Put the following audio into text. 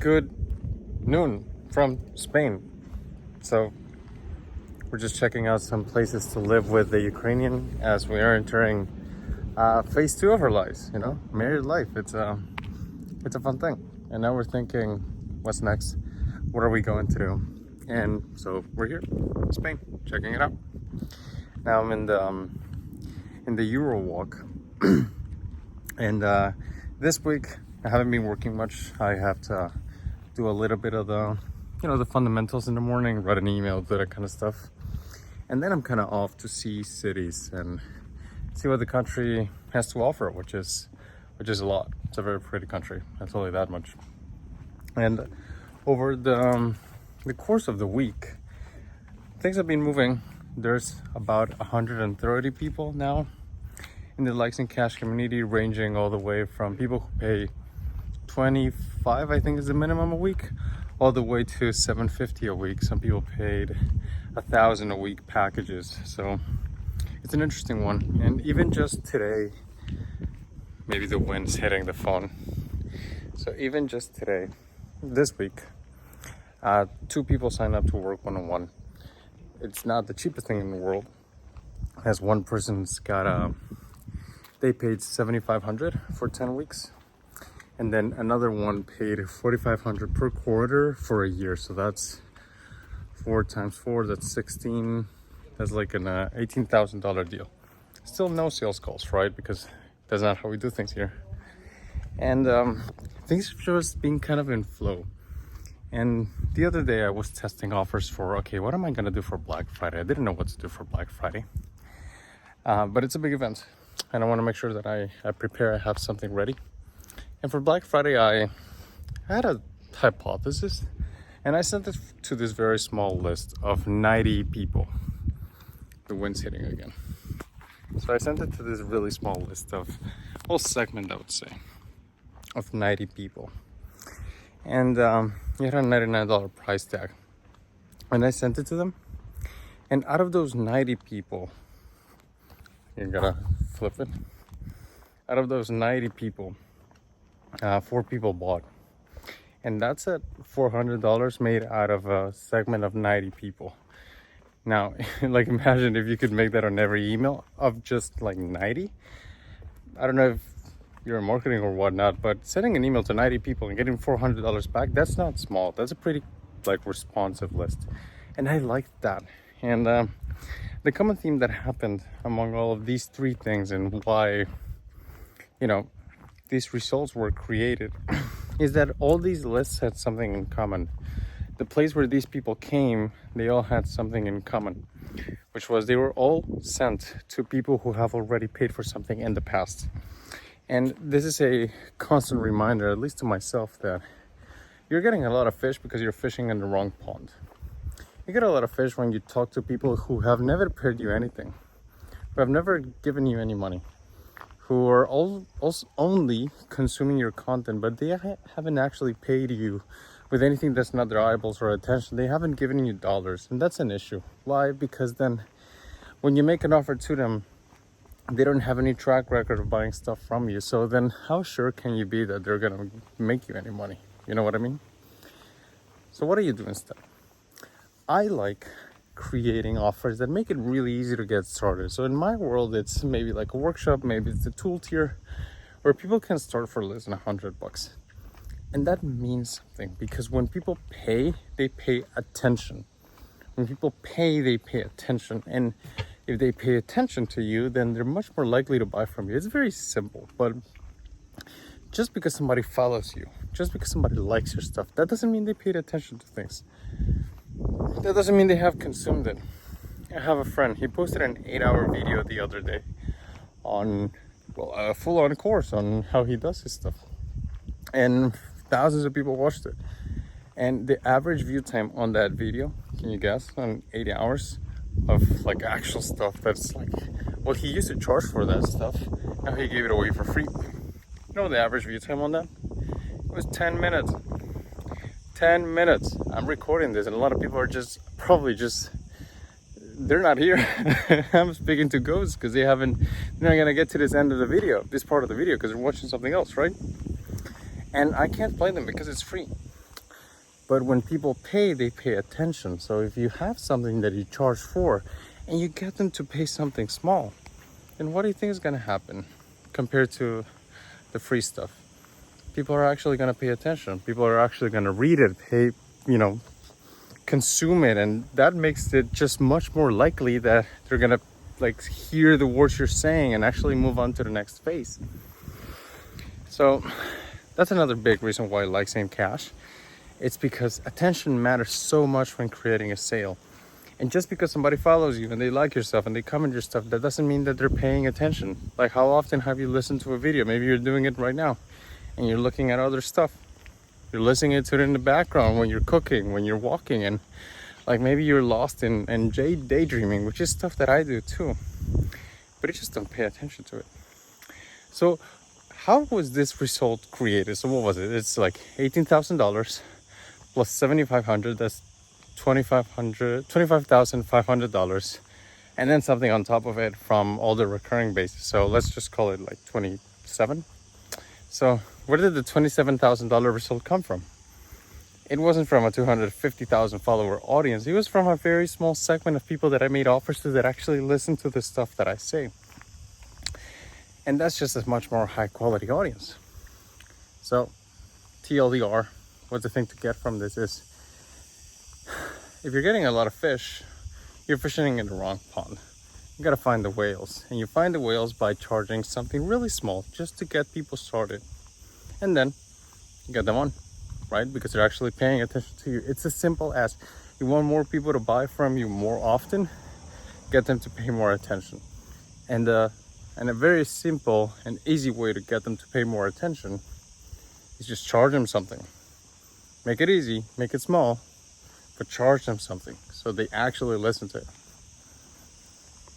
good noon from Spain. So we're just checking out some places to live with the Ukrainian as we are entering phase 2 of our lives. You know, married life. It's a fun thing. And now we're thinking, what's next? What are we going to do? And so we're here, Spain, checking it out. Now I'm in the Euro walk, and this week I haven't been working much. I have to do a little bit of the fundamentals in the morning, write an email, do that kind of stuff, and then I'm kind of off to see cities and see what the country has to offer, which is a lot. It's a very pretty country. I'll tell you that much. And over the course of the week, things have been moving. There's about 130 people now in the likes and cash community, ranging all the way from people who pay 25, I think is the minimum a week, all the way to 750 a week. Some people paid 1,000 a week packages. So it's an interesting one. And even just today, maybe the wind's hitting the phone. So even just today, this week, 2 people signed up to work one-on-one. It's not the cheapest thing in the world. As one person's got they paid $7,500 for 10 weeks. And then another one paid $4,500 per quarter for a year. So that's 4 times 4, that's 16. That's like an $18,000 deal. Still no sales calls, right? Because that's not how we do things here. And things have just been kind of in flow. And the other day I was testing offers for, okay, what am I going to do for Black Friday? I didn't know what to do for Black Friday. But it's a big event. And I want to make sure that I prepare, I have something ready. And for Black Friday, I had a hypothesis. And I sent it to this very small list of 90 people. The wind's hitting again. So I sent it to this really small list of, whole segment I would say, of 90 people. And it had a $99 price tag. And I sent it to them. And out of those 90 people, you gotta flip it. Out of those 90 people, 4 people bought. And that's at $400 made out of a segment of 90 people. Now, like imagine if you could make that on every email of just like 90. I don't know if you're in marketing or whatnot, but sending an email to 90 people and getting $400 back, that's not small. That's a pretty responsive list. And I liked that. And the common theme that happened among all of these 3 things and why, these results were created is that all these lists had something in common. The place where these people came, they all had something in common, which was they were all sent to people who have already paid for something in the past. And this is a constant reminder, at least to myself, that you're getting a lot of fish because you're fishing in the wrong pond. You get a lot of fish when you talk to people who have never paid you anything, who have never given you any money, who are also only consuming your content, but they haven't actually paid you with anything that's not their eyeballs or attention. They haven't given you dollars, and that's an issue. Why? Because then when you make an offer to them, they don't have any track record of buying stuff from you. So then how sure can you be that they're gonna make you any money? You know what I mean? So what do you do instead? I like creating offers that make it really easy to get started. So in my world, it's maybe like a workshop, maybe it's a tool tier where people can start for less than $100. And that means something, because when people pay, they pay attention. When people pay, they pay attention. And if they pay attention to you, then they're much more likely to buy from you. It's very simple, but just because somebody follows you, just because somebody likes your stuff, that doesn't mean they paid attention to things. That doesn't mean they have consumed it. I have a friend, he posted an 8-hour video the other day on, a full-on course on how he does his stuff. And thousands of people watched it. And the average view time on that video, can you guess, on 8 hours of actual stuff that's he used to charge for that stuff. Now he gave it away for free. You know the average view time on that? It was 10 minutes. 10 minutes. I'm recording this and a lot of people are they're not here. I'm speaking to ghosts because they're not gonna get to this end of the video, this part of the video, because they're watching something else, right? And I can't blame them because it's free. But when people pay, they pay attention. So if you have something that you charge for and you get them to pay something small, then what do you think is going to happen compared to the free stuff? People are actually going to pay attention. People are actually going to read it, pay, consume it. And that makes it just much more likely that they're going to like hear the words you're saying and actually move on to the next phase. So that's another big reason why I like saying cash. It's because attention matters so much when creating a sale. And just because somebody follows you and they like your stuff and they comment your stuff, that doesn't mean that they're paying attention. Like, how often have you listened to a video? Maybe you're doing it right now and you're looking at other stuff. You're listening to it in the background when you're cooking, when you're walking, and like maybe you're lost in daydreaming, which is stuff that I do too. But you just don't pay attention to it. So how was this result created? So what was it? It's like $18,000 plus $7,500. That's $25,500, and then something on top of it from all the recurring bases. So let's just call it like 27. So where did the $27,000 result come from? It wasn't from a 250,000 follower audience. It was from a very small segment of people that I made offers to that actually listen to the stuff that I say. And that's just a much more high quality audience. So TLDR, what the thing to get from this is, if you're getting a lot of fish, you're fishing in the wrong pond. You gotta find the whales. And you find the whales by charging something really small just to get people started. And then you get them on, right? Because they're actually paying attention to you. It's as simple as, you want more people to buy from you more often, get them to pay more attention. And a very simple and easy way to get them to pay more attention is just charge them something. Make it easy, make it small, but charge them something so they actually listen to it.